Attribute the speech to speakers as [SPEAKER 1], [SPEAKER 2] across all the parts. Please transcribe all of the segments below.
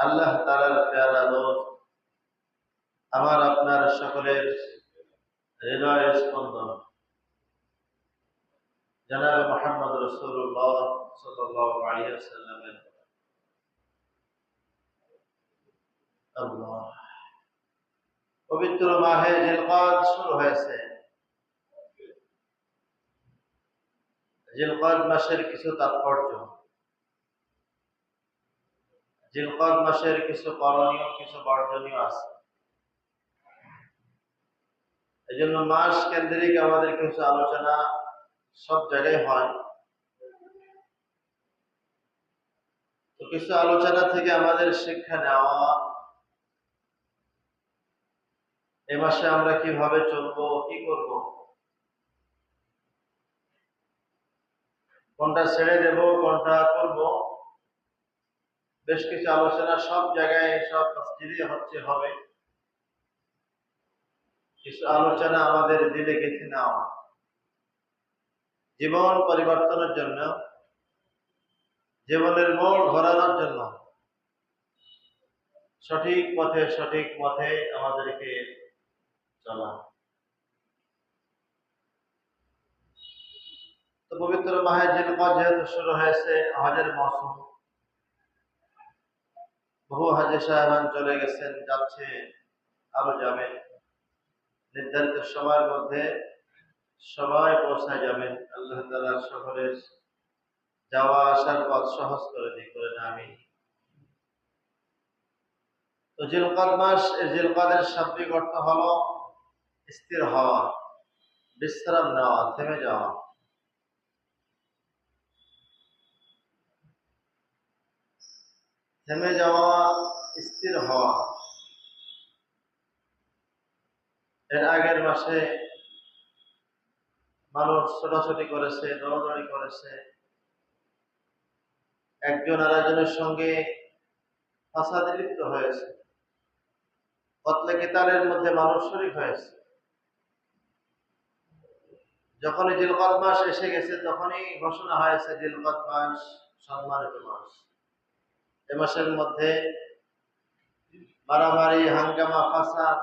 [SPEAKER 1] আল্লাহ তাআলার পেয়ারা দোস্ত, আমার আপনার সকলের হৃদয় স্পন্দন জনাবে মুহাম্মদ রাসূলুল্লাহ সাল্লাল্লাহু আলাইহি ওয়াসাল্লামের আল্লাহ পবিত্র মাহে জিলকদ শুরু হয়েছে। জিলকদ মাসের কিছু তাৎপর্য, জিলকদ মাসের কিছু করণীয়, কিছু বর্জনীয় আছে। এই জন্য মাস কেন্দ্রিক আমাদের কিছু আলোচনা সব জায়গায় হয়। তো কিছু আলোচনা থেকে আমাদের শিক্ষা নেওয়া, এ মাসে আমরা কিভাবে চলবো, কি করব, কোনটা ছেড়ে দেব, কোনটা করব, বেশ কিছু আলোচনা সব জায়গায়, সব মসজিদে হবে। কিছু আলোচনা আমাদের দিলে গেঁথে নেওয়া, জীবন পরিবর্তনের জন্য, জীবনের মোড় ঘোরানোর জন্য, সঠিক পথে আমাদেরকে চলা। তো পবিত্র মাহে জিলকদ যেহেতু শুরু হয়েছে, হজের মৌসুম, বহু হাজী সাহেবান চলে গেছেন, যাচ্ছে, আরো যাবে। নির্ধারিত সময়ের মধ্যে সবাই পৌঁছায় যাবেন। আল্লাহ তাআলা সকলের যাওয়া আসার পথ সহজ করে দিই, করে না আমি। তো জিলকদ মাস, এই জিলকদের শাব্দিক অর্থ হলো স্থির হওয়া, বিশ্রাম নেওয়া, থেমে যাওয়া। থেমে যাওয়া, স্থির হওয়া। এর আগের মাসে মানুষ ছোটাছুটি করেছে, দৌড়াদৌড়ি করেছে, একজন আরেকজনের সঙ্গে ফাসাদে লিপ্ত হয়েছে, কতলে কিতালের মধ্যে মানুষ শরীক হয়েছে। যখনই জিলকদ মাস এসে গেছে, তখনই ঘোষণা হয়েছে জিলকদ মাস সম্মানিত মাস। এ মাসের মধ্যে মারামারি, হাঙ্গামা, ফাসাদ,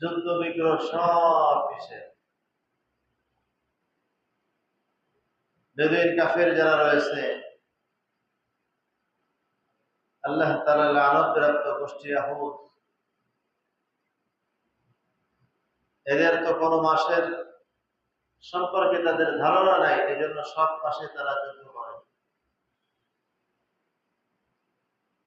[SPEAKER 1] যুদ্ধ বিগ্রহ সব বিষয়। বেদুইন কাফের যারা রয়েছে, আল্লাহ তাআলা লানত প্রাপ্ত গোষ্ঠী ইয়াহুদ, এদের তো কোনো মাসের সম্পর্কে তাদের ধারণা নাই, এই জন্য সব মাসে তারা যুদ্ধ